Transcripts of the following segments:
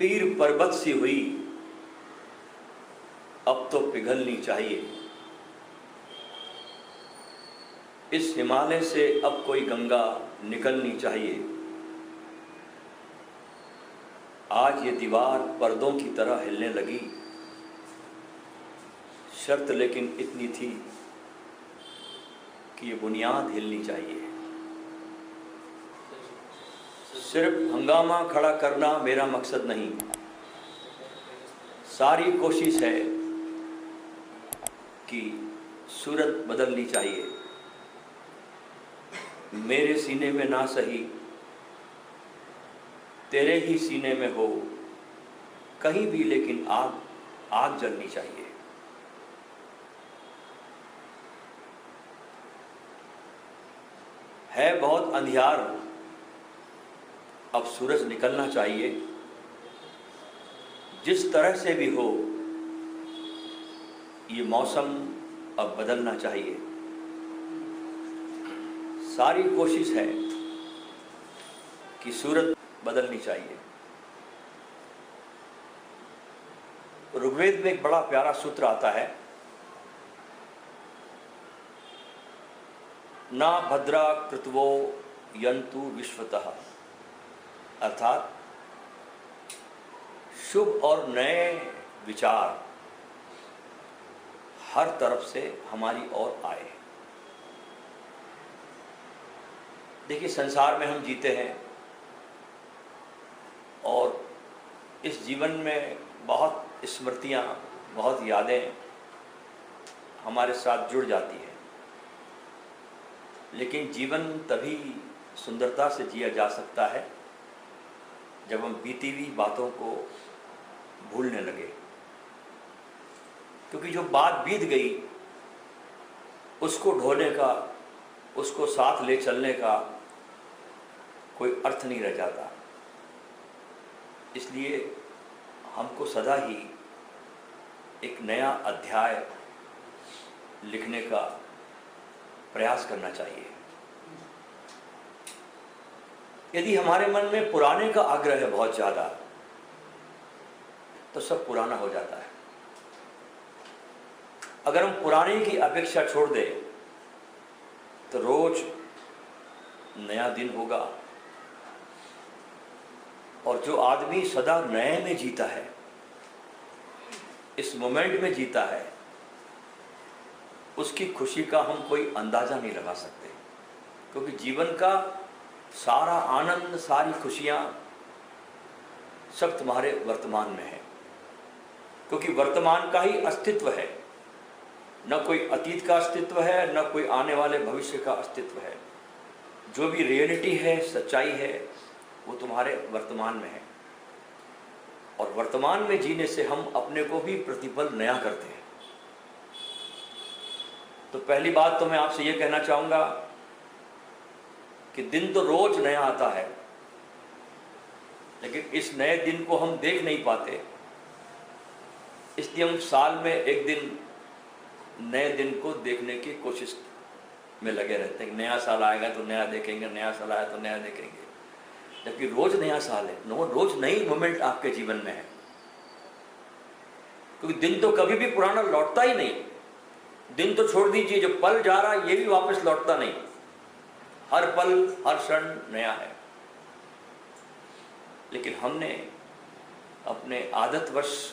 पीर पर्वत सी हुई, अब तो पिघलनी चाहिए। इस हिमालय से अब कोई गंगा निकलनी चाहिए। आज ये दीवार पर्दों की तरह हिलने लगी, शर्त लेकिन इतनी थी कि ये बुनियाद हिलनी चाहिए। सिर्फ हंगामा खड़ा करना मेरा मकसद नहीं, सारी कोशिश है कि सूरत बदलनी चाहिए। मेरे सीने में ना सही, तेरे ही सीने में हो, कहीं भी लेकिन आग आग जलनी चाहिए। है बहुत अंधियार, अब सूरज निकलना चाहिए। जिस तरह से भी हो, ये मौसम अब बदलना चाहिए। सारी कोशिश है कि सूरत बदलनी चाहिए। ऋग्वेद में एक बड़ा प्यारा सूत्र आता है, ना भद्रा कृतवो यंतु विश्वतः, अर्थात शुभ और नए विचार हर तरफ से हमारी ओर आए। देखिए, संसार में हम जीते हैं और इस जीवन में बहुत स्मृतियाँ, बहुत यादें हमारे साथ जुड़ जाती हैं। लेकिन जीवन तभी सुंदरता से जिया जा सकता है जब हम बीती हुई बातों को भूलने लगे, क्योंकि जो बात बीत गई उसको ढोने का, उसको साथ ले चलने का कोई अर्थ नहीं रह जाता। इसलिए हमको सदा ही एक नया अध्याय लिखने का प्रयास करना चाहिए। यदि हमारे मन में पुराने का आग्रह है बहुत ज़्यादा, तो सब पुराना हो जाता है। अगर हम पुराने की अपेक्षा छोड़ दें तो रोज नया दिन होगा। और जो आदमी सदा नए में जीता है, इस मोमेंट में जीता है, उसकी खुशी का हम कोई अंदाज़ा नहीं लगा सकते, क्योंकि जीवन का सारा आनंद, सारी खुशियाँ सब तुम्हारे वर्तमान में है। क्योंकि वर्तमान का ही अस्तित्व है, न कोई अतीत का अस्तित्व है, न कोई आने वाले भविष्य का अस्तित्व है। जो भी रियलिटी है, सच्चाई है, वो तुम्हारे वर्तमान में है। और वर्तमान में जीने से हम अपने को भी प्रतिपल नया करते हैं। तो पहली बात तो मैं आपसे ये कहना चाहूँगा कि दिन तो रोज नया आता है, लेकिन इस नए दिन को हम देख नहीं पाते। इसलिए हम साल में एक दिन नए दिन को देखने की कोशिश में लगे रहते हैं। नया साल आएगा तो नया देखेंगे, नया साल आया तो नया देखेंगे, जबकि रोज नया साल है, रोज नई मोमेंट आपके जीवन में है। क्योंकि दिन तो कभी भी पुराना लौटता ही नहीं। दिन तो छोड़ दीजिए, जो पल जा रहा है ये भी वापस लौटता नहीं। हर पल, हर क्षण नया है। लेकिन हमने अपने आदतवश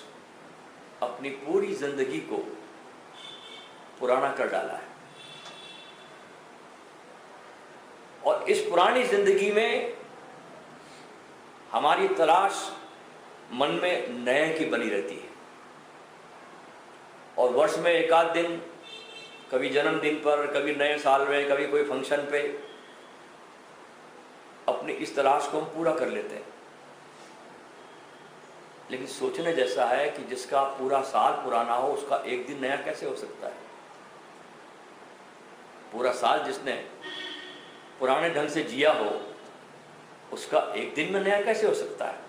अपनी पूरी जिंदगी को पुराना कर डाला है। और इस पुरानी जिंदगी में हमारी तलाश मन में नए की बनी रहती है। और वर्ष में एक आध दिन, कभी जन्मदिन पर, कभी नए साल में, कभी कोई फंक्शन पे, अपनी इस तलाश को हम पूरा कर लेते हैं। लेकिन सोचने जैसा है कि जिसका पूरा साल पुराना हो, उसका एक दिन नया कैसे हो सकता है? पूरा साल जिसने पुराने ढंग से जिया हो, उसका एक दिन में नया कैसे हो सकता है?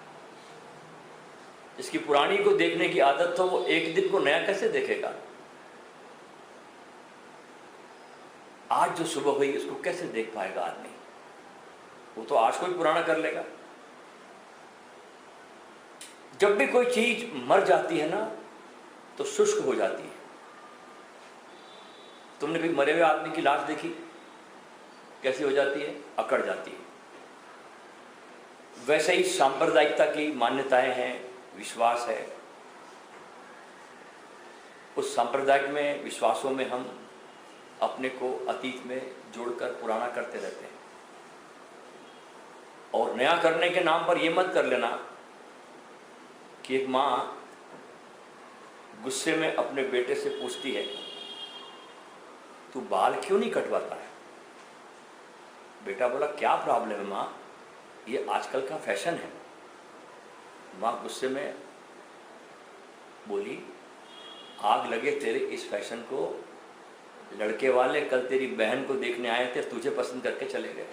जिसकी पुरानी को देखने की आदत हो, वो एक दिन को नया कैसे देखेगा? आज जो सुबह हुई उसको कैसे देख पाएगा आदमी? वो तो आज को ही पुराना कर लेगा। जब भी कोई चीज मर जाती है ना तो शुष्क हो जाती है। तुमने कभी मरे हुए आदमी की लाश देखी? कैसी हो जाती है? अकड़ जाती है। वैसे ही सांप्रदायिकता की मान्यताएं हैं, विश्वास है। उस सांप्रदायिक में, विश्वासों में हम अपने को अतीत में जोड़कर पुराना करते रहते हैं। और नया करने के नाम पर यह मत कर लेना कि एक माँ गुस्से में अपने बेटे से पूछती है, तू बाल क्यों नहीं कटवाता है? बेटा बोला, क्या प्रॉब्लम है माँ, ये आजकल का फैशन है। माँ गुस्से में बोली, आग लगे तेरे इस फैशन को, लड़के वाले कल तेरी बहन को देखने आए थे, तुझे पसंद करके चले गए।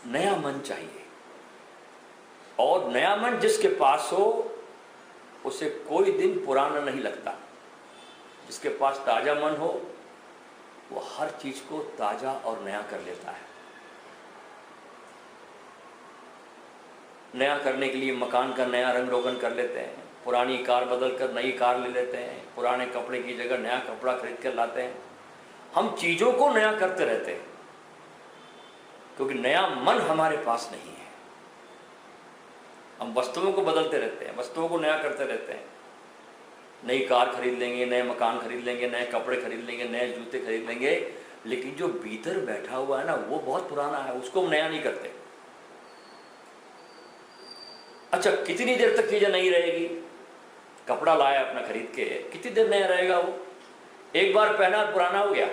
नया मन चाहिए, और नया मन जिसके पास हो उसे कोई दिन पुराना नहीं लगता। जिसके पास ताजा मन हो वो हर चीज को ताजा और नया कर लेता है। नया करने के लिए मकान का नया रंग रोगन कर लेते हैं, पुरानी कार बदल कर नई कार ले लेते हैं, पुराने कपड़े की जगह नया कपड़ा खरीद कर लाते हैं। हम चीजों को नया करते रहते हैं क्योंकि नया मन हमारे पास नहीं है। हम वस्तुओं को बदलते रहते हैं, वस्तुओं को नया करते रहते हैं। नई कार खरीद लेंगे, नए मकान खरीद लेंगे, नए कपड़े खरीद लेंगे, नए जूते खरीद लेंगे, लेकिन जो भीतर बैठा हुआ है ना वो बहुत पुराना है, उसको हम नया नहीं करते। अच्छा, कितनी देर तक चीजें नहीं रहेगी? कपड़ा लाया अपना खरीद के, कितनी देर नया रहेगा वो? एक बार पहना पुराना हो गया,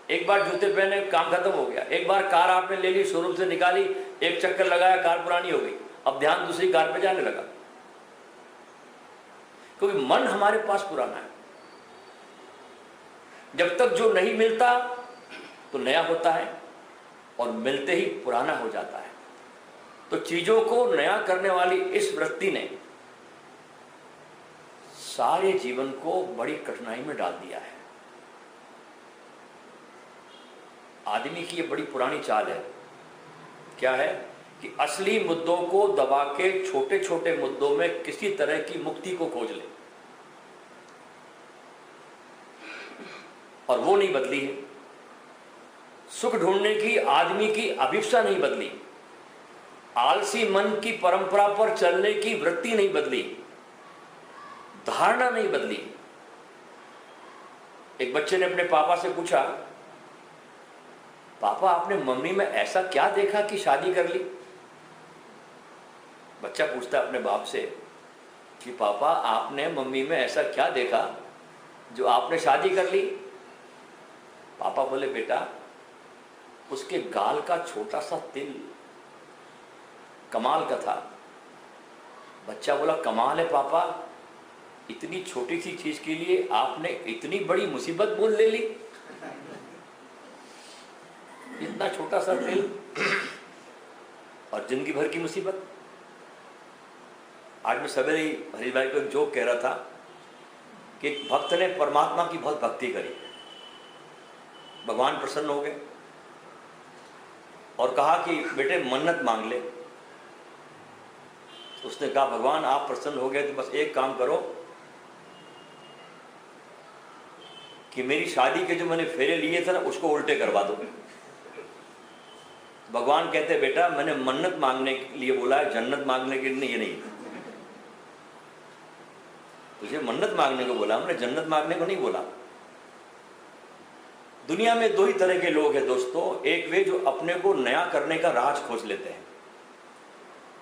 एक बार जूते पहने काम खत्म हो गया, एक बार कार आपने ले ली, शोरूम से निकाली, एक चक्कर लगाया, कार पुरानी हो गई, अब ध्यान दूसरी कार पे जाने लगा, क्योंकि मन हमारे पास पुराना है। जब तक जो नहीं मिलता तो नया होता है और मिलते ही पुराना हो जाता है। तो चीजों को नया करने वाली इस वृत्ति ने सारे जीवन को बड़ी कठिनाई में डाल दिया है। आदमी की ये बड़ी पुरानी चाल है। क्या है कि असली मुद्दों को दबा के छोटे छोटे मुद्दों में किसी तरह की मुक्ति को खोज ले, और वो नहीं बदली है। सुख ढूंढने की आदमी की अभिप्सा नहीं बदली, आलसी मन की परंपरा पर चलने की वृत्ति नहीं बदली, धारणा नहीं बदली। एक बच्चे ने अपने पापा से पूछा, पापा आपने मम्मी में ऐसा क्या देखा कि शादी कर ली? बच्चा पूछता अपने बाप से कि पापा आपने मम्मी में ऐसा क्या देखा जो आपने शादी कर ली? पापा बोले, बेटा उसके गाल का छोटा सा तिल कमाल का था। बच्चा बोला, कमाल है पापा, इतनी छोटी सी चीज के लिए आपने इतनी बड़ी मुसीबत मोल ले ली? इतना छोटा सा तिल और जिंदगी भर की मुसीबत। आज मैं सवेरे ही हरीश भाई को एक जोक कह रहा था कि एक भक्त ने परमात्मा की बहुत भक्ति करी, भगवान प्रसन्न हो गए और कहा कि बेटे मन्नत मांग ले। तो उसने कहा, भगवान आप प्रसन्न हो गए तो बस एक काम करो कि मेरी शादी के जो मैंने फेरे लिए थे ना उसको उल्टे करवा दो। भगवान कहते, बेटा मैंने मन्नत मांगने के लिए बोला है, जन्नत मांगने के लिए नहीं। तुझे मन्नत मांगने को बोला, हमने जन्नत मांगने को नहीं बोला। दुनिया में दो ही तरह के लोग हैं दोस्तों, एक वे जो अपने को नया करने का राज खोज लेते हैं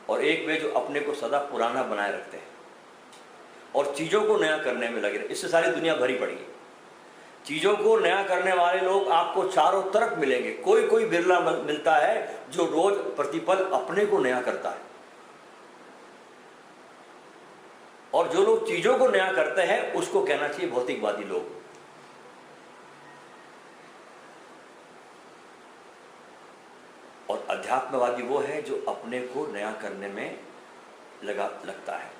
और एक वे जो अपने को सदा पुराना बनाए रखते हैं और चीजों को नया करने में लगे। इससे सारी दुनिया भरी पड़ी है। चीजों को नया करने वाले लोग आपको चारों तरफ मिलेंगे, कोई कोई बिरला मिलता है जो रोज प्रतिपल अपने को नया करता है। और जो लोग चीजों को नया करते हैं उसको कहना चाहिए भौतिकवादी लोग। और अध्यात्मवादी वो है जो अपने को नया करने में लगता है।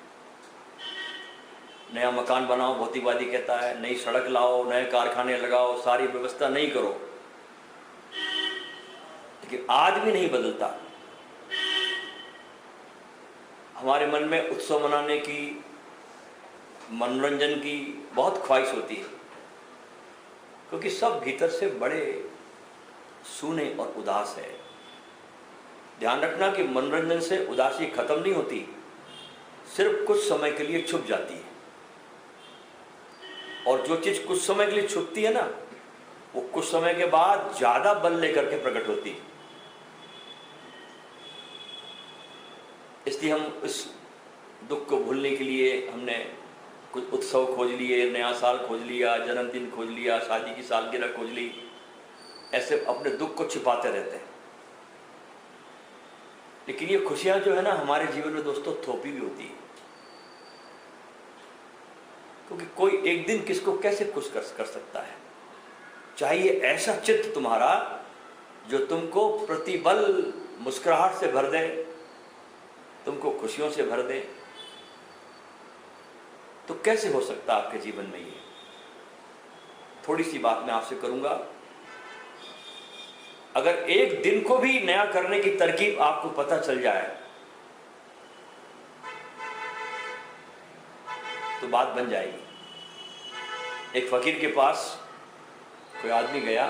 नया मकान बनाओ भौतिकवादी कहता है, नई सड़क लाओ, नए कारखाने लगाओ, सारी व्यवस्था नहीं करो, लेकिन आदमी नहीं बदलता। हमारे मन में उत्सव मनाने की, मनोरंजन की बहुत ख्वाहिश होती है, क्योंकि सब भीतर से बड़े सूने और उदास है। ध्यान रखना कि मनोरंजन से उदासी खत्म नहीं होती, सिर्फ कुछ समय के लिए छुप जाती है। और जो चीज कुछ समय के लिए छुपती है ना, वो कुछ समय के बाद ज्यादा बल लेकर के प्रकट होती है। इसलिए हम इस दुख को भूलने के लिए हमने कुछ उत्सव खोज लिए, नया साल खोज लिया, जन्मदिन खोज लिया, शादी की सालगिरह खोज ली, ऐसे अपने दुख को छिपाते रहते हैं। लेकिन ये खुशियां जो है ना हमारे जीवन में दोस्तों थोपी भी होती है, क्योंकि कोई एक दिन किसको कैसे खुश कर सकता है। चाहिए ऐसा चित्त तुम्हारा जो तुमको प्रतिपल मुस्कुराहट से भर दे, तुमको खुशियों से भर दे। तो कैसे हो सकता है आपके जीवन में ये? थोड़ी सी बात मैं आपसे करूंगा। अगर एक दिन को भी नया करने की तरकीब आपको पता चल जाए तो बात बन जाएगी। एक फकीर के पास कोई आदमी गया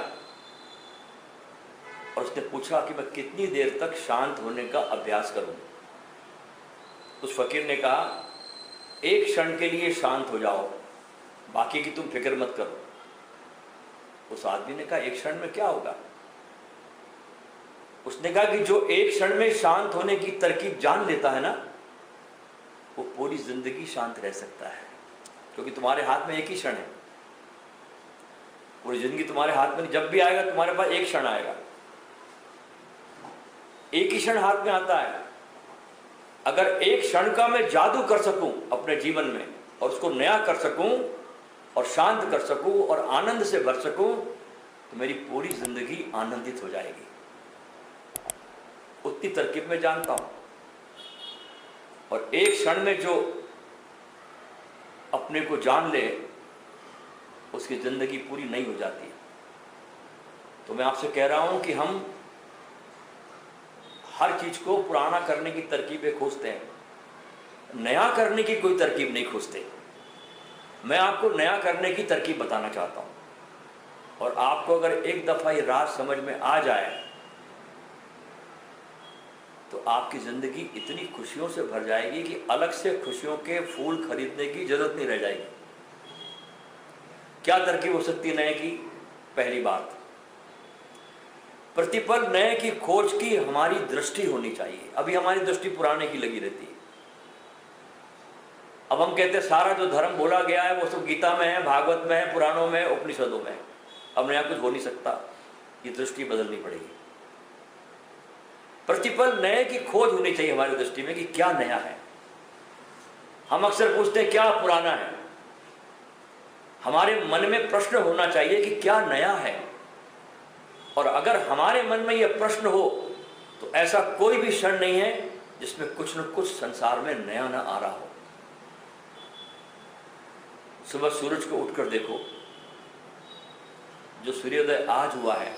और उसने पूछा कि मैं कितनी देर तक शांत होने का अभ्यास करूं। उस फकीर ने कहा, एक क्षण के लिए शांत हो जाओ, बाकी की तुम फिक्र मत करो। उस आदमी ने कहा, एक क्षण में क्या होगा? उसने कहा कि जो एक क्षण में शांत होने की तरकीब जान लेता है ना, वो पूरी जिंदगी शांत रह सकता है, क्योंकि तुम्हारे हाथ में एक ही क्षण है। पूरी जिंदगी तुम्हारे हाथ में, जब भी आएगा तुम्हारे पास एक क्षण आएगा, एक ही क्षण हाथ में आता है। अगर एक क्षण का मैं जादू कर सकूं अपने जीवन में और उसको नया कर सकूं और शांत कर सकूं और आनंद से भर सकूं, तो मेरी पूरी जिंदगी आनंदित हो जाएगी। उतनी तरकीब मैं जानता हूं। और एक क्षण में जो अपने को जान ले, उसकी जिंदगी पूरी नई हो जाती है। तो मैं आपसे कह रहा हूं कि हम हर चीज को पुराना करने की तरकीबें खोजते हैं, नया करने की कोई तरकीब नहीं खोजते। मैं आपको नया करने की तरकीब बताना चाहता हूं। और आपको अगर एक दफा ये राज समझ में आ जाए तो आपकी जिंदगी इतनी खुशियों से भर जाएगी कि अलग से खुशियों के फूल खरीदने की जरूरत नहीं रह जाएगी। क्या तरकीब हो सकती है नए की? पहली बात, प्रतिपल नए की खोज की हमारी दृष्टि होनी चाहिए। अभी हमारी दृष्टि पुराने की लगी रहती है। अब हम कहते हैं सारा जो धर्म बोला गया है वो सब गीता में है, भागवत में है, पुराणों में, उपनिषदों में है, अब नया कुछ हो नहीं सकता। ये दृष्टि बदलनी पड़ेगी। प्रतिपल नए की खोज होनी चाहिए हमारी दृष्टि में कि क्या नया है। हम अक्सर पूछते हैं क्या पुराना है। हमारे मन में प्रश्न होना चाहिए कि क्या नया है। और अगर हमारे मन में यह प्रश्न हो तो ऐसा कोई भी क्षण नहीं है जिसमें कुछ न कुछ संसार में नया ना आ रहा हो। सुबह सूरज को उठकर देखो, जो सूर्योदय आज हुआ है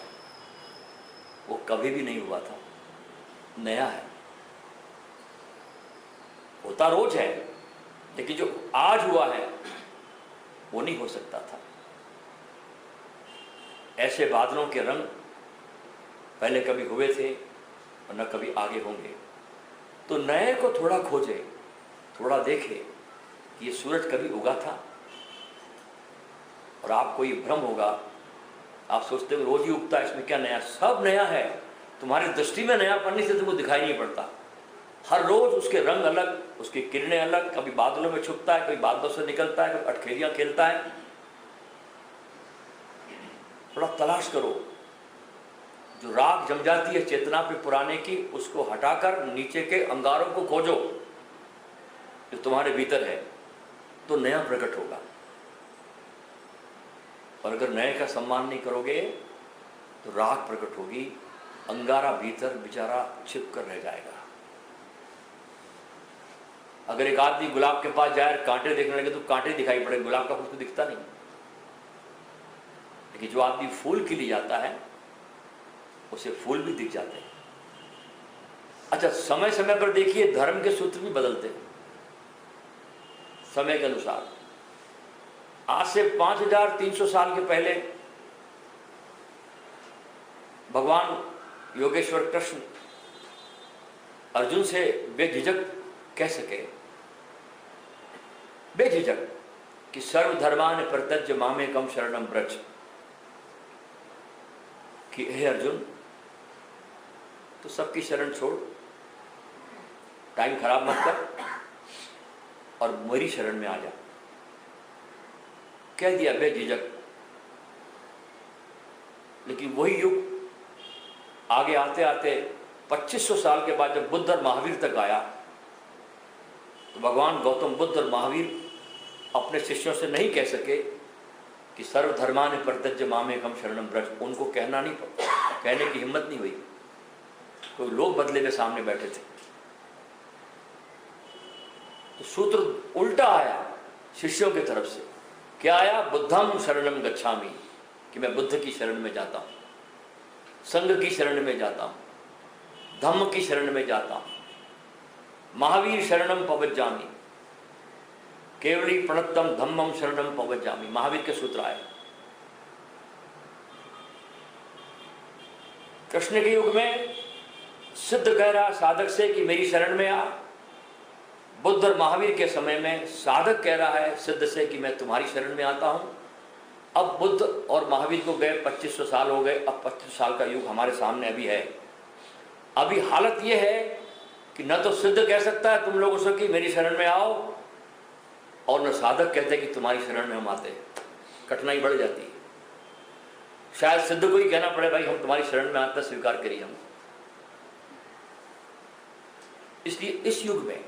वो कभी भी नहीं हुआ था, नया है। होता रोज है, लेकिन जो आज हुआ है वो नहीं हो सकता था। ऐसे बादलों के रंग पहले कभी हुए थे और न कभी आगे होंगे। तो नए को थोड़ा खोजे, थोड़ा देखे कि ये सूरज कभी उगा था। और आपको ये भ्रम होगा, आप सोचते हो रोज ही उगता है, इसमें क्या नया? सब नया है। तुम्हारी दृष्टि में नया पड़ने से तुमको दिखाई नहीं पड़ता। हर रोज उसके रंग अलग, उसकी किरणें अलग। कभी बादलों में छुपता है, कभी बादलों से निकलता है, कभी अटखेलियां खेलता है। थोड़ा तलाश करो। जो राख जम जाती है चेतना पे पुराने की, उसको हटाकर नीचे के अंगारों को खोजो जो तुम्हारे भीतर है, तो नया प्रकट होगा। और अगर नए का सम्मान नहीं करोगे तो राख प्रकट होगी, अंगारा भीतर बेचारा छिप कर रह जाएगा। अगर एक आदमी गुलाब के पास जाए, कांटे देखने लगे तो कांटे दिखाई पड़े, गुलाब का फूल तो दिखता नहीं। लेकिन जो आदमी फूल के लिए जाता है उसे फूल भी दिख जाते हैं। अच्छा, समय समय पर देखिए धर्म के सूत्र भी बदलते हैं समय के अनुसार। आज से 5300 साल के पहले भगवान योगेश्वर कृष्ण अर्जुन से बेझिझक कह सके, बेझिझक, कि सर्वधर्मान परित्यज्य मामेकम शरणम व्रज, कि हे अर्जुन तो सबकी शरण छोड़, टाइम खराब मत कर और मेरी शरण में आ जा। कह दिया बेझिझक। लेकिन वही युग आगे आते आते 2500 साल के बाद जब बुद्ध और महावीर तक आया, तो भगवान गौतम बुद्ध और महावीर अपने शिष्यों से नहीं कह सके कि सर्वधर्मान परित्यज्य मामेकम शरणम व्रज। उनको कहना नहीं, कहने की हिम्मत नहीं हुई, कोई लोग बदले में सामने बैठे थे। तो सूत्र उल्टा आया शिष्यों की तरफ से। क्या आया? बुद्धम शरणम गच्छामि, कि मैं बुद्ध की शरण में जाता हूं, संघ की शरण में जाता हूं, धम्म की शरण में जाता हूं, महावीर शरणम पवज्जामि, केवली प्रणतम धम्मम शरणम पवज्जामि। महावीर के सूत्र आए। कृष्ण के युग में सिद्ध कह रहा साधक से कि मेरी शरण में आ। बुद्ध और महावीर के समय में साधक कह रहा है सिद्ध से कि मैं तुम्हारी शरण में आता हूं। अब बुद्ध और महावीर को गए 2500 साल हो गए। अब 25 साल का युग हमारे सामने अभी है। अभी हालत यह है कि न तो सिद्ध कह सकता है तुम लोगों से कि मेरी शरण में आओ, और न साधक कहते कि तुम्हारी शरण में हम आते हैं। कठिनाई बढ़ जाती है। शायद सिद्ध को ही कहना पड़े भाई हम तुम्हारी शरण में आते, स्वीकार करिए हम। इसलिए इस युग में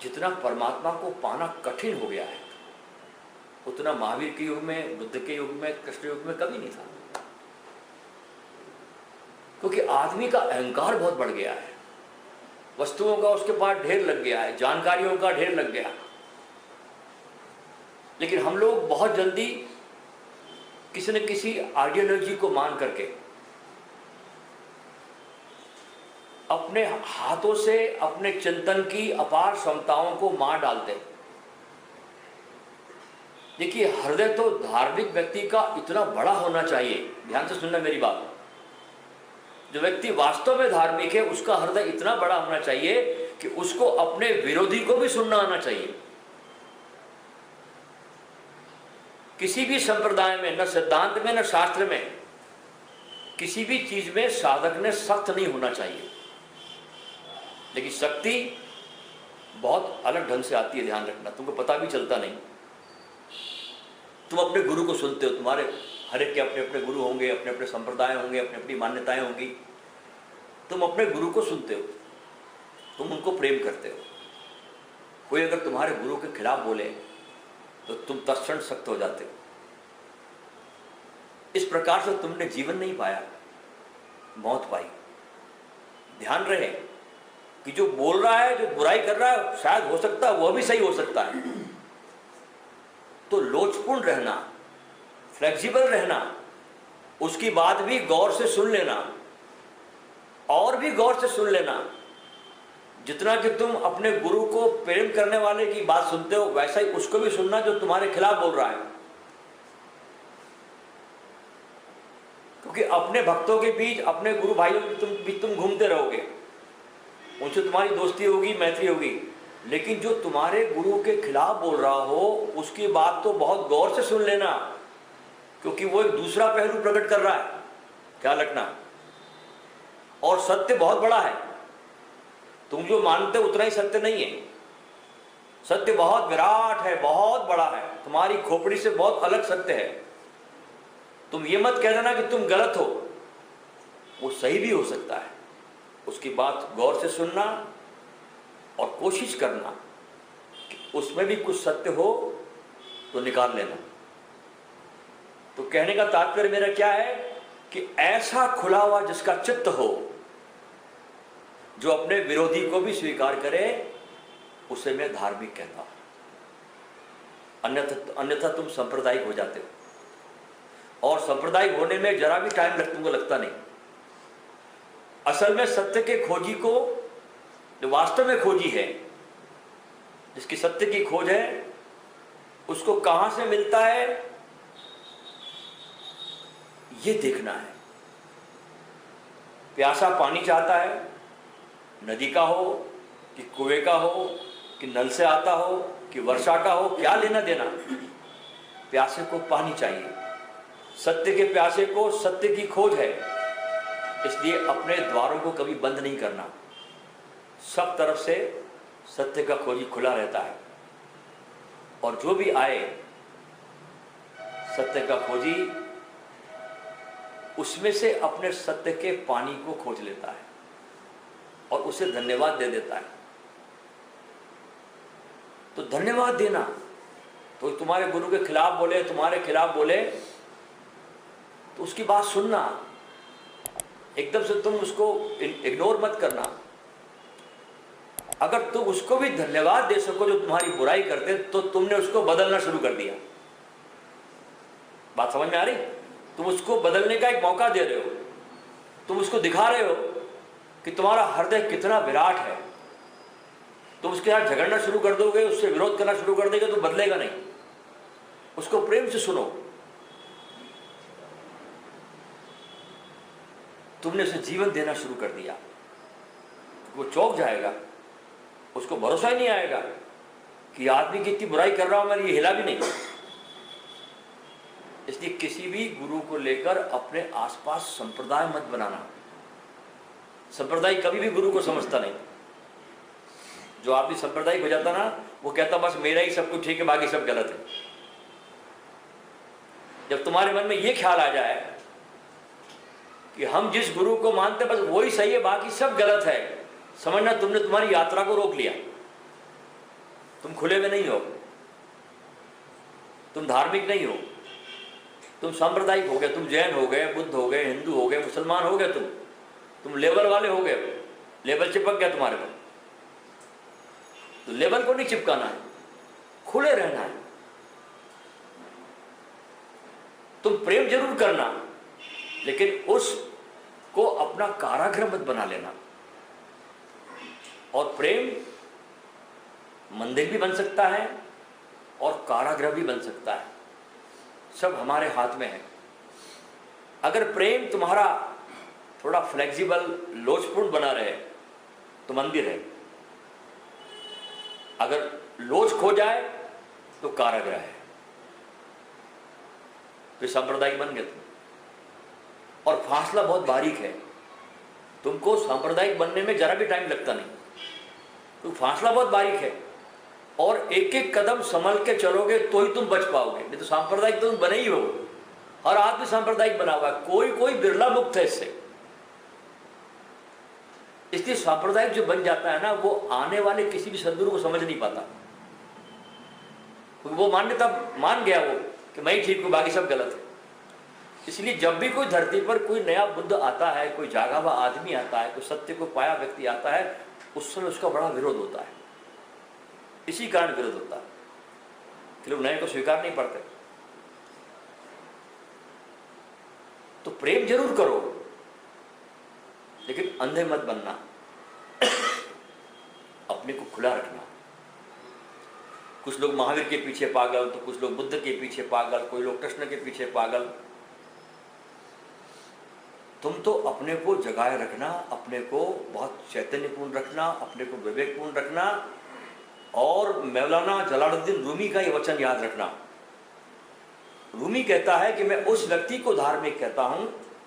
जितना परमात्मा को पाना कठिन हो गया है, उतना महावीर के युग में, बुद्ध के युग में, कृष्ण युग में कभी नहीं था। क्योंकि आदमी का अहंकार बहुत बढ़ गया है, वस्तुओं का उसके पास ढेर लग गया है, जानकारियों का ढेर लग गया। लेकिन हम लोग बहुत जल्दी किसी न किसी आइडियोलॉजी को मान करके अपने हाथों से अपने चिंतन की अपार क्षमताओं को मार डालते हैं। देखिए, हृदय तो धार्मिक व्यक्ति का इतना बड़ा होना चाहिए, ध्यान से सुनना मेरी बात। जो व्यक्ति वास्तव में धार्मिक है उसका हृदय इतना बड़ा होना चाहिए कि उसको अपने विरोधी को भी सुनना आना चाहिए। किसी भी संप्रदाय में, न सिद्धांत में न शास्त्र में, किसी भी चीज में साधक ने सख्त नहीं होना चाहिए। लेकिन शक्ति बहुत अलग ढंग से आती है, ध्यान रखना, तुमको पता भी चलता नहीं। तुम अपने गुरु को सुनते हो, तुम्हारे हर एक के अपने अपने गुरु होंगे, अपने अपने संप्रदाय होंगे, अपनी अपनी मान्यताएं होंगी। तुम अपने गुरु को सुनते हो, तुम उनको प्रेम करते हो। कोई अगर तुम्हारे गुरु के खिलाफ बोले तो तुम तत्क्षण सख्त हो जाते हो। इस प्रकार से तुमने जीवन नहीं पाया, मौत पाई। ध्यान रहे कि जो बोल रहा है, जो बुराई कर रहा है, शायद हो सकता है वह भी सही हो सकता है। तो लोचपूर्ण रहना, फ्लेक्सिबल रहना, उसकी बात भी गौर से सुन लेना, और भी गौर से सुन लेना। जितना कि तुम अपने गुरु को प्रेम करने वाले की बात सुनते हो, वैसा ही उसको भी सुनना जो तुम्हारे खिलाफ बोल रहा है। क्योंकि अपने भक्तों के बीच, अपने गुरु भाइयों के बीच तुम घूमते रहोगे, उनसे तुम्हारी दोस्ती होगी, मैत्री होगी। लेकिन जो तुम्हारे गुरु के खिलाफ बोल रहा हो उसकी बात तो बहुत गौर से सुन लेना, क्योंकि वो एक दूसरा पहलू प्रकट कर रहा है, ख्याल रखना। और सत्य बहुत बड़ा है, तुम जो मानते हो उतना ही सत्य नहीं है। सत्य बहुत विराट है, बहुत बड़ा है, तुम्हारी खोपड़ी से बहुत अलग सत्य है। तुम ये मत कह देना कि तुम गलत हो, वो सही भी हो सकता है। उसकी बात गौर से सुनना और कोशिश करना कि उसमें भी कुछ सत्य हो तो निकाल लेना। तो कहने का तात्पर्य मेरा क्या है कि ऐसा खुला हुआ जिसका चित्त हो, जो अपने विरोधी को भी स्वीकार करे, उसे मैं धार्मिक कहता हूं। अन्यथा तुम सांप्रदायिक हो जाते हो, और सांप्रदायिक होने में जरा भी टाइम तुमको लगता नहीं। असल में सत्य के खोजी को जो वास्तव में खोजी है, जिसकी सत्य की खोज है, उसको कहां से मिलता है ये देखना है। प्यासा पानी चाहता है, नदी का हो कि कुएं का हो कि नल से आता हो कि वर्षा का हो, क्या लेना देना, प्यासे को पानी चाहिए। सत्य के प्यासे को सत्य की खोज है, इसलिए अपने द्वारों को कभी बंद नहीं करना। सब तरफ से सत्य का खोजी खुला रहता है, और जो भी आए सत्य का खोजी उसमें से अपने सत्य के पानी को खोज लेता है और उसे धन्यवाद दे देता है। तो धन्यवाद देना, तो तुम्हारे गुरु के खिलाफ बोले, तुम्हारे खिलाफ बोले, तो उसकी बात सुनना, एकदम से तुम उसको इग्नोर मत करना। अगर तुम उसको भी धन्यवाद दे सको जो तुम्हारी बुराई करते, तो तुमने उसको बदलना शुरू कर दिया। बात समझ में आ रही? तुम उसको बदलने का एक मौका दे रहे हो, तुम उसको दिखा रहे हो कि तुम्हारा हृदय कितना विराट है। तुम उसके साथ झगड़ना शुरू कर दोगे, उससे विरोध करना शुरू कर देगा, तो बदलेगा नहीं। उसको प्रेम से सुनो। तुमने उसे जीवन देना शुरू कर दिया, वो चौंक जाएगा, उसको भरोसा ही नहीं आएगा कि आदमी की इतनी बुराई कर रहा हूं मैं, ये हिला भी नहीं। इसलिए किसी भी गुरु को लेकर अपने आसपास संप्रदाय मत बनाना। संप्रदाय कभी भी गुरु को समझता नहीं। जो आदमी सांप्रदायिक हो जाता ना, वो कहता बस मेरा ही सब कुछ ठीक है, बाकी सब गलत है। जब तुम्हारे मन में ये ख्याल आ जाए कि हम जिस गुरु को मानते बस वही सही है, बाकी सब गलत है, समझना तुमने तुम्हारी यात्रा को रोक लिया। तुम खुले में नहीं हो, तुम धार्मिक नहीं हो, तुम सांप्रदायिक हो गए, तुम जैन हो गए, बुद्ध हो गए, हिंदू हो गए, मुसलमान हो गए, तुम लेवल वाले हो गए, लेवल चिपक गया तुम्हारे पर। तो लेवल को नहीं चिपकाना है, खुले रहना है। तुम प्रेम जरूर करना, लेकिन उसको अपना कारागृह मत बना लेना। और प्रेम मंदिर भी बन सकता है और कारागृह भी बन सकता है, सब हमारे हाथ में है। अगर प्रेम तुम्हारा थोड़ा फ्लेक्सिबल, लोचपूर्ण बना रहे तो मंदिर है, अगर लोच खो जाए तो कारागृह है, तो सांप्रदायिक बन गए तुम। और फासला बहुत बारीक है, तुमको सांप्रदायिक बनने में जरा भी टाइम लगता नहीं, तो फासला बहुत बारीक है। और एक एक कदम संभल के चलोगे तो ही तुम बच पाओगे, नहीं तो सांप्रदायिक तो तुम बने ही हो। हर आदमी सांप्रदायिक बना हुआ है, कोई कोई बिरला मुक्त है इससे। इसलिए सांप्रदायिक जो बन जाता है ना, वो आने वाले किसी भी सद्गुरु को समझ नहीं पाता, वो मान्यता मान गया वो कि मैं ही ठीक हूं, बाकी सब गलत है। इसलिए जब भी कोई धरती पर कोई नया बुद्ध आता है, कोई जागा हुआ आदमी आता है, कोई सत्य को पाया व्यक्ति आता है, उस समय उसका बड़ा विरोध होता है। इसी कारण विरोध होता है कि लोग नए को स्वीकार नहीं करते। तो प्रेम जरूर करो, लेकिन अंधे मत बनना, अपने को खुला रखना। कुछ लोग महावीर के पीछे पागल, तो कुछ लोग बुद्ध के पीछे पागल, कोई लोग कृष्ण के पीछे पागल। तुम तो अपने को जगाए रखना, अपने को बहुत चैतन्यपूर्ण रखना, अपने को विवेकपूर्ण रखना। और मौलाना जलालुद्दीन रूमी का ये वचन याद रखना। रूमी कहता है कि मैं उस व्यक्ति को धार्मिक कहता हूं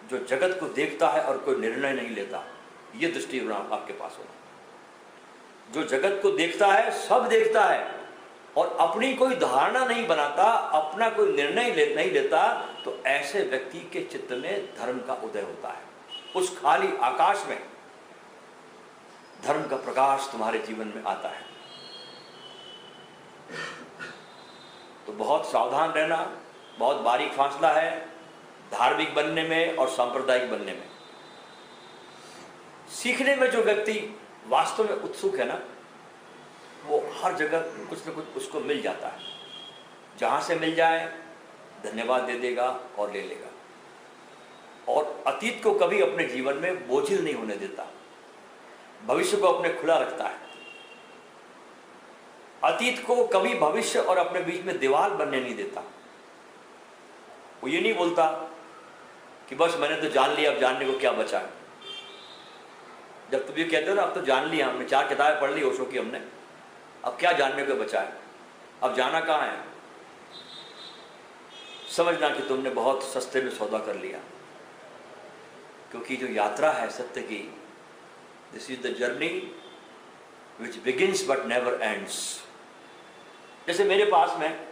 जो जगत को देखता है और कोई निर्णय नहीं लेता। ये दृष्टि आपके पास होना, जो जगत को देखता है, सब देखता है, और अपनी कोई धारणा नहीं बनाता, अपना कोई निर्णय नहीं लेता, तो ऐसे व्यक्ति के चित्त में धर्म का उदय होता है। उस खाली आकाश में धर्म का प्रकाश तुम्हारे जीवन में आता है। तो बहुत सावधान रहना, बहुत बारीक फासला है धार्मिक बनने में और सांप्रदायिक बनने में। सीखने में जो व्यक्ति वास्तव में उत्सुक है ना, वो हर जगह कुछ न कुछ उसको मिल जाता है। जहां से मिल जाए धन्यवाद दे देगा और ले लेगा, और अतीत को कभी अपने जीवन में बोझिल नहीं होने देता। भविष्य को अपने खुला रखता है। अतीत को कभी भविष्य और अपने बीच में दीवार बनने नहीं देता। वो ये नहीं बोलता कि बस मैंने तो जान लिया, अब जानने को क्या बचा है। जब तुम ये कहते हो ना, अब तो जान लिया हमने, 4 किताबें पढ़ ली ओशो की हमने, अब क्या जानने को बचा है, अब जाना कहाँ है। समझना कि तुमने बहुत सस्ते में सौदा कर लिया, क्योंकि जो यात्रा है सत्य की, this is the journey which begins but never ends. जैसे मेरे पास में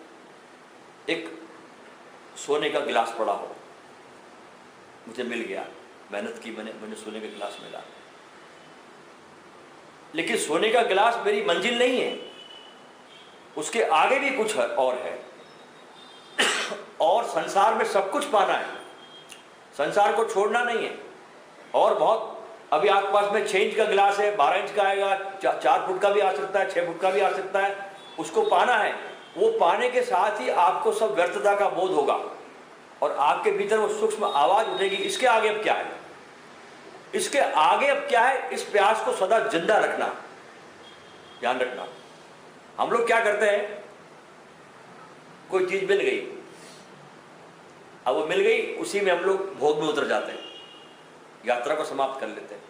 एक सोने का गिलास पड़ा हो, मुझे मिल गया, मेहनत की मैंने, मुझे सोने का गिलास मिला, लेकिन सोने का गिलास मेरी मंजिल नहीं है, उसके आगे भी कुछ है और है। और संसार में सब कुछ पाना है, संसार को छोड़ना नहीं है। और बहुत, अभी आपके पास में 6 इंच का गिलास है, 12 इंच का आएगा, 4 फुट का भी आ सकता है, 6 फुट का भी आ सकता है, उसको पाना है। वो पाने के साथ ही आपको सब व्यर्थता का बोध होगा और आपके भीतर वो सूक्ष्म आवाज उठेगी, इसके आगे अब क्या है, इसके आगे अब क्या है। इस प्यास को सदा जिंदा रखना, ध्यान रखना। हम लोग क्या करते हैं, कोई चीज मिल गई, अब वो मिल गई, उसी में हम लोग भोग में उतर जाते हैं, यात्रा को समाप्त कर लेते हैं।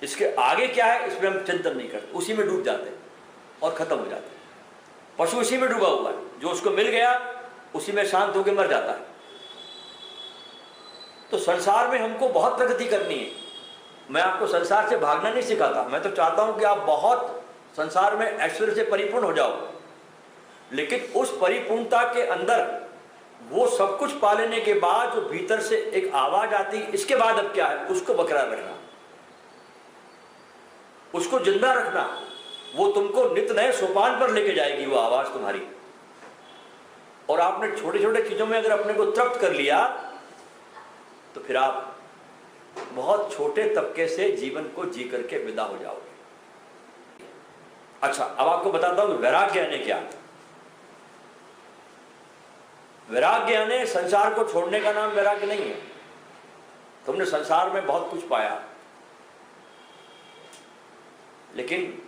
इसके आगे क्या है, इसमें हम चिंतन नहीं करते, उसी में डूब जाते हैं और खत्म हो जाते हैं। पशु उसी में डूबा हुआ है, जो उसको मिल गया उसी में शांत होकर मर जाता है। तो संसार में हमको बहुत प्रगति करनी है। मैं आपको संसार से भागना नहीं सिखाता, मैं तो चाहता हूं कि आप बहुत संसार में ऐश्वर्य से परिपूर्ण हो जाओ, लेकिन उस परिपूर्णता के अंदर वो सब कुछ पा लेने के बाद जो भीतर से एक आवाज आती, इसके बाद अब क्या है, उसको बरकरार रखना, उसको जिंदा रखना। वो तुमको नित नए सोपान पर लेके जाएगी वो आवाज तुम्हारी। और आपने छोटे छोटे चीजों में अगर अपने को तृप्त कर लिया तो फिर आप बहुत छोटे तबके से जीवन को जी करके विदा हो जाओगे। अच्छा, अब आपको बताता हूं वैराग्य यानी क्या। वैराग्य यानी संसार को छोड़ने का नाम वैराग्य नहीं है। तुमने संसार में बहुत कुछ पाया, लेकिन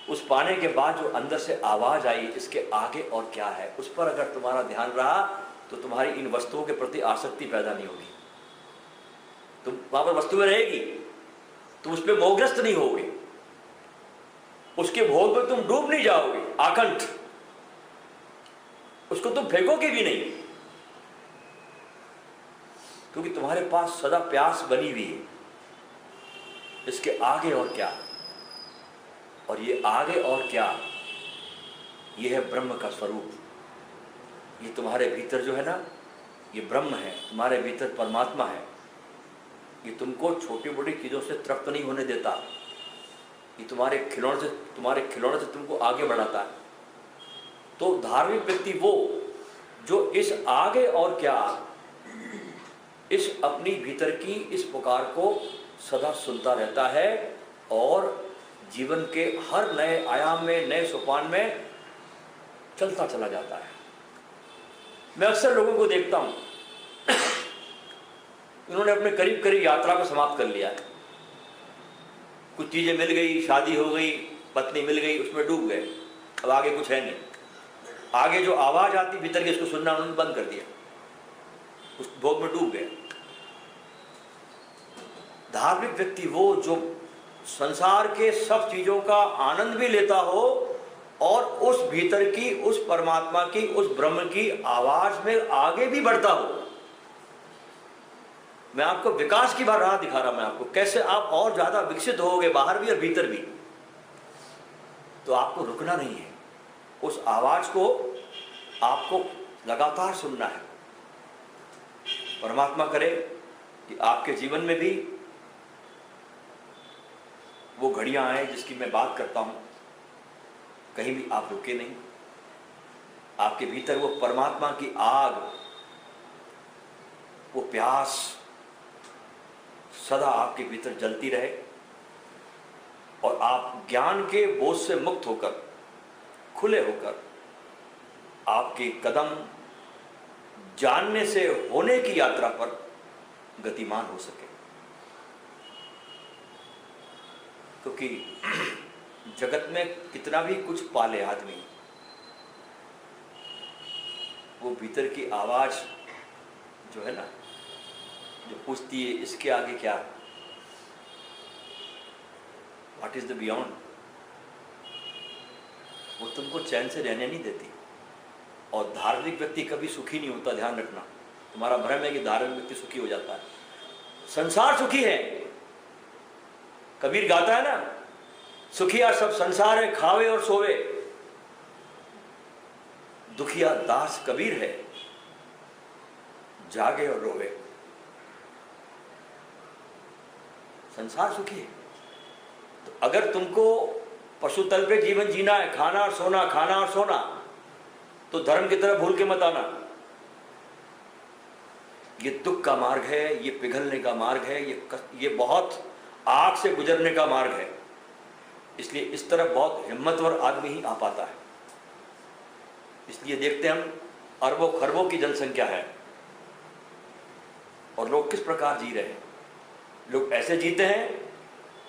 उस पाने के बाद जो अंदर से आवाज आई, इसके आगे और क्या है, उस पर अगर तुम्हारा ध्यान रहा तो तुम्हारी इन वस्तुओं के प्रति आसक्ति पैदा नहीं होगी। तुम वहां पर वस्तुएं रहेगी, तुम उस पर मोहग्रस्त नहीं होगे, उसके भोग में तुम डूब नहीं जाओगे आकंठ, उसको तुम फेंकोगे भी नहीं, क्योंकि तुम्हारे पास सदा प्यास बनी हुई है। इसके आगे और क्या, और ये आगे और क्या, ये है ब्रह्म का स्वरूप। ये तुम्हारे भीतर जो है ना, ये ब्रह्म है, तुम्हारे भीतर परमात्मा है। ये तुमको छोटी मोटी चीज़ों से तृप्त नहीं होने देता, ये तुम्हारे खिलौने से तुमको आगे बढ़ाता है। तो धार्मिक व्यक्ति वो जो इस आगे और क्या, इस अपनी भीतर की इस पुकार को सदा सुनता रहता है और जीवन के हर नए आयाम में, नए सोपान में चलता चला जाता है। मैं अक्सर लोगों को देखता हूं, उन्होंने अपने करीब करीब यात्रा को समाप्त कर लिया है। कुछ चीजें मिल गई, शादी हो गई, पत्नी मिल गई, उसमें डूब गए, अब आगे कुछ है नहीं। आगे जो आवाज आती भीतर की, इसको सुनना उन्होंने बंद कर दिया, उस भोग में डूब गए। धार्मिक व्यक्ति वो जो संसार के सब चीजों का आनंद भी लेता हो और उस भीतर की, उस परमात्मा की, उस ब्रह्म की आवाज में आगे भी बढ़ता हो। मैं आपको विकास की बात राह दिखा रहा हूं, मैं आपको कैसे आप और ज्यादा विकसित होगे, बाहर भी और भीतर भी। तो आपको रुकना नहीं है, उस आवाज को आपको लगातार सुनना है। परमात्मा करे कि आपके जीवन में भी वो घड़ियां आए जिसकी मैं बात करता हूं, कहीं भी आप रुके नहीं, आपके भीतर वो परमात्मा की आग, वो प्यास सदा आपके भीतर जलती रहे और आप ज्ञान के बोझ से मुक्त होकर, खुले होकर आपके कदम जानने से होने की यात्रा पर गतिमान हो सके। क्योंकि जगत में कितना भी कुछ पाले आदमी, वो भीतर की आवाज़ जो है ना, जो पूछती है इसके आगे क्या, व्हाट इज द बियॉन्ड, वो तुमको चैन से रहने नहीं देती। और धार्मिक व्यक्ति कभी सुखी नहीं होता, ध्यान रखना। तुम्हारा भ्रम है कि धार्मिक व्यक्ति सुखी हो जाता है। संसार सुखी है, कबीर गाता है ना, सुखिया सब संसार है, खावे और सोवे, दुखिया दास कबीर है, जागे और रोवे। संसार सुखी है। तो अगर तुमको पशु तल पे जीवन जीना है, खाना और सोना, खाना और सोना, तो धर्म की तरफ भूल के मत आना। ये दुख का मार्ग है, ये पिघलने का मार्ग है, ये बहुत आग से गुजरने का मार्ग है। इसलिए इस तरफ बहुत हिम्मतवर आदमी ही आ पाता है। इसलिए देखते हैं हम अरबों खरबों की जनसंख्या है और लोग किस प्रकार जी रहे हैं। लोग ऐसे जीते हैं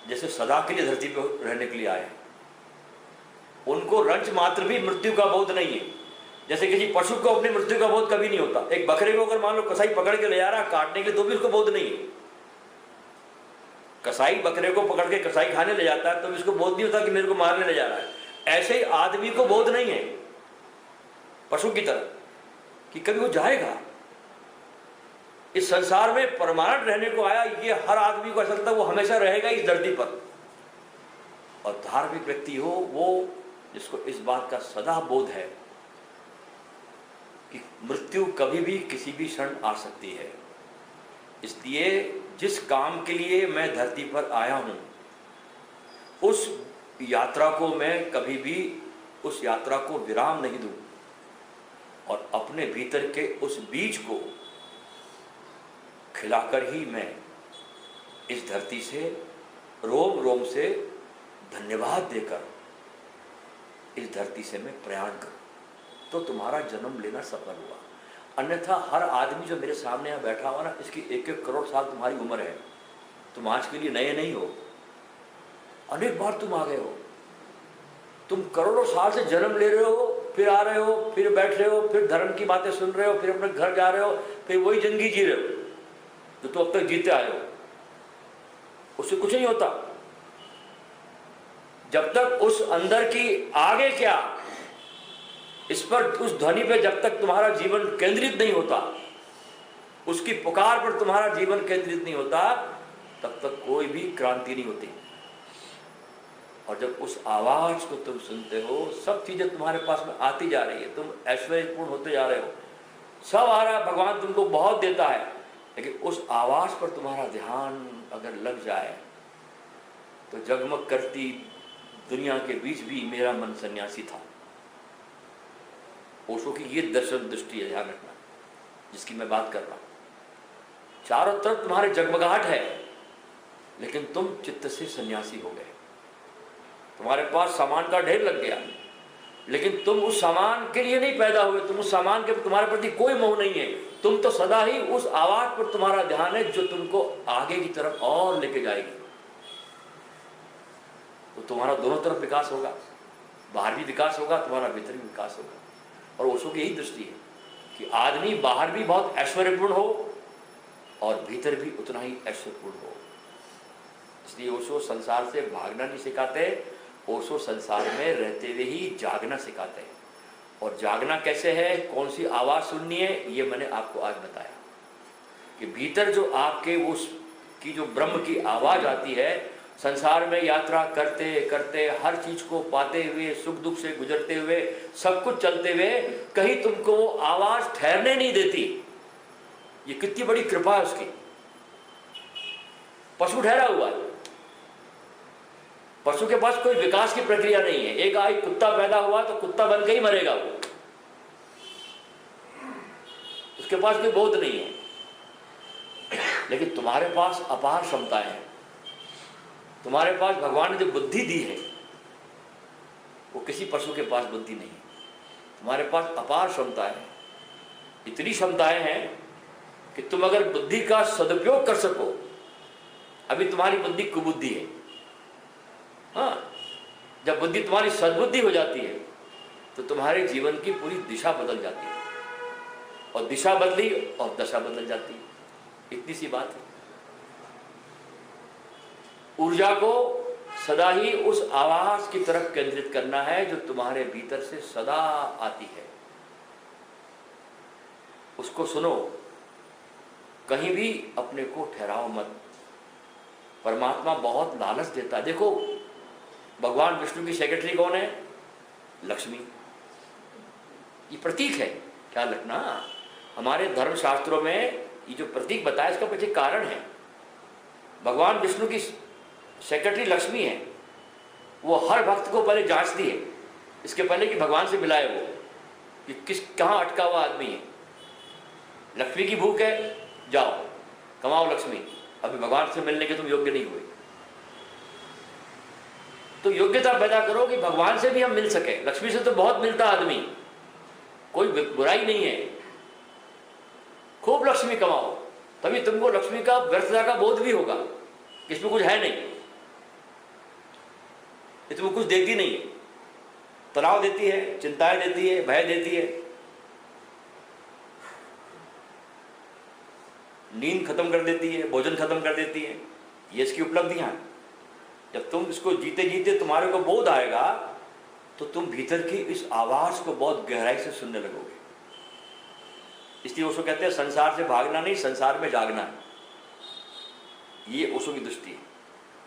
जैसे सदा के लिए धरती पर रहने के लिए आए हैं। उनको रंच मात्र भी मृत्यु का बोध नहीं है। जैसे किसी पशु को अपनी मृत्यु का बोध कभी नहीं होता। एक बकरे को अगर मान लो कसाई पकड़ के ले जा रहा है काटने के लिए, तो भी उसको बोध नहीं है। कसाई बकरे को पकड़ के कसाई खाने ले जाता है तो भी उसको बोध नहीं होता कि मेरे को मारने ले जा रहा है। ऐसे ही आदमी को बोध नहीं है पशु की तरह कि कभी वो जाएगा। इस संसार में परमानेंट रहने को आया, ये हर आदमी को ऐसा लगता है वो हमेशा रहेगा इस धरती पर। और धार्मिक व्यक्ति हो वो, जिसको इस बात का सदा बोध है कि मृत्यु कभी भी किसी भी क्षण आ सकती है। इसलिए जिस काम के लिए मैं धरती पर आया हूं, उस यात्रा को मैं कभी भी उस यात्रा को विराम नहीं दूं और अपने भीतर के उस बीज को खिलाकर ही मैं इस धरती से रोम रोम से धन्यवाद देकर इस धरती से मैं प्रयाण करूं। तो तुम्हारा जन्म लेना सफल हुआ। अन्यथा हर आदमी जो मेरे सामने यहाँ बैठा हुआ ना, इसकी 1-1 करोड़ साल तुम्हारी उम्र है। तुम आज के लिए नए नहीं हो, अनेक बार तुम आ गए हो। तुम करोड़ों साल से जन्म ले रहे हो, फिर आ रहे हो, फिर बैठ रहे हो, फिर धर्म की बातें सुन रहे हो, फिर अपने घर जा रहे हो, फिर वही जिंदगी जी रहे हो जो तो अब तक जीते आए हो। उससे कुछ नहीं होता जब तक उस अंदर की आगे क्या, इस पर, उस ध्वनि पे जब तक तुम्हारा जीवन केंद्रित नहीं होता, उसकी पुकार पर तुम्हारा जीवन केंद्रित नहीं होता, तब तक कोई भी क्रांति नहीं होती। और जब उस आवाज को तुम सुनते हो, सब चीजें तुम्हारे पास में आती जा रही है, तुम ऐश्वर्यपूर्ण होते जा रहे हो, सब आ रहा है, भगवान तुमको बहुत देता है। लेकिन उस आवाज पर तुम्हारा ध्यान अगर लग जाए तो जगमग करती दुनिया के बीच भी मेरा मन सन्यासी था। ओशो की ये दर्शन दृष्टि है, ध्यान रखना, जिसकी मैं बात कर रहा हूं। चारों तरफ तुम्हारे जगमगाहट है, लेकिन तुम चित्त से सन्यासी हो गए। तुम्हारे पास सामान का ढेर लग गया, लेकिन तुम उस सामान के लिए नहीं पैदा हुए। तुम उस सामान के तुम्हारे प्रति कोई मोह नहीं है। तुम तो सदा ही उस आवाज पर तुम्हारा ध्यान है जो तुमको आगे की तरफ और लेके जाएगी। तो तुम्हारा दोनों तरफ विकास होगा, बाहर भी विकास होगा, तुम्हारा भीतर भी विकास होगा। और ओशो की यही दृष्टि है कि आदमी बाहर भी बहुत ऐश्वर्यपूर्ण हो और भीतर भी उतना ही ऐश्वर्यपूर्ण हो। इसलिए ओशो संसार से भागना नहीं सिखाते, ओशो संसार में रहते हुए ही जागना सिखाते हैं। और जागना कैसे है, कौन सी आवाज़ सुननी है, ये मैंने आपको आज बताया कि भीतर जो आपके उस की जो ब्रह्म की आवाज़ आती है, संसार में यात्रा करते करते, हर चीज को पाते हुए, सुख दुख से गुजरते हुए, सब कुछ चलते हुए, कहीं तुमको वो आवाज ठहरने नहीं देती। ये कितनी बड़ी कृपा है उसकी। पशु ठहरा हुआ है, पशु के पास कोई विकास की प्रक्रिया नहीं है। एक आई कुत्ता पैदा हुआ तो कुत्ता बन के ही मरेगा वो, उसके पास कोई बोध नहीं है। लेकिन तुम्हारे पास अपार क्षमताएं हैं। तुम्हारे पास भगवान ने जो बुद्धि दी है वो किसी पशु के पास बुद्धि नहीं है। तुम्हारे पास अपार क्षमताएं हैं। इतनी क्षमताएं हैं कि तुम अगर बुद्धि का सदुपयोग कर सको, अभी तुम्हारी बुद्धि कुबुद्धि है, हाँ, जब बुद्धि तुम्हारी सद्बुद्धि हो जाती है तो तुम्हारे जीवन की पूरी दिशा बदल जाती है, और दिशा बदली और दशा बदल जाती है। इतनी सी बात है। ऊर्जा को सदा ही उस आवाज की तरफ केंद्रित करना है जो तुम्हारे भीतर से सदा आती है। उसको सुनो, कहीं भी अपने को ठहराओ मत। परमात्मा बहुत लालच देता है। देखो, भगवान विष्णु की सेक्रेटरी कौन है? लक्ष्मी। ये प्रतीक है। क्या रखना, हमारे धर्मशास्त्रों में ये जो प्रतीक बताया इसका पीछे कारण है। भगवान विष्णु की सेक्रेटरी लक्ष्मी है। वो हर भक्त को पहले जांचती है, इसके पहले कि भगवान से मिलाए वो, कि किस कहाँ अटका हुआ आदमी है। लक्ष्मी की भूख है, जाओ कमाओ लक्ष्मी, अभी भगवान से मिलने के तुम योग्य नहीं हुए। तो योग्यता पैदा करो कि भगवान से भी हम मिल सके। लक्ष्मी से तो बहुत मिलता आदमी, कोई बुराई नहीं है। खूब लक्ष्मी कमाओ, तभी तुमको लक्ष्मी का व्यर्थता का बोध भी होगा कि इसमें कुछ है नहीं, ये तुमको कुछ देती नहीं है। तनाव देती है, चिंताएं देती है, भय देती है, नींद खत्म कर देती है, भोजन खत्म कर देती है। ये इसकी उपलब्धियां हैं। जब तुम इसको जीते जीते तुम्हारे को बोध आएगा तो तुम भीतर की इस आवाज को बहुत गहराई से सुनने लगोगे। इसलिए उसको कहते हैं संसार से भागना नहीं, संसार में जागना है। ये ओशो की दृष्टि है।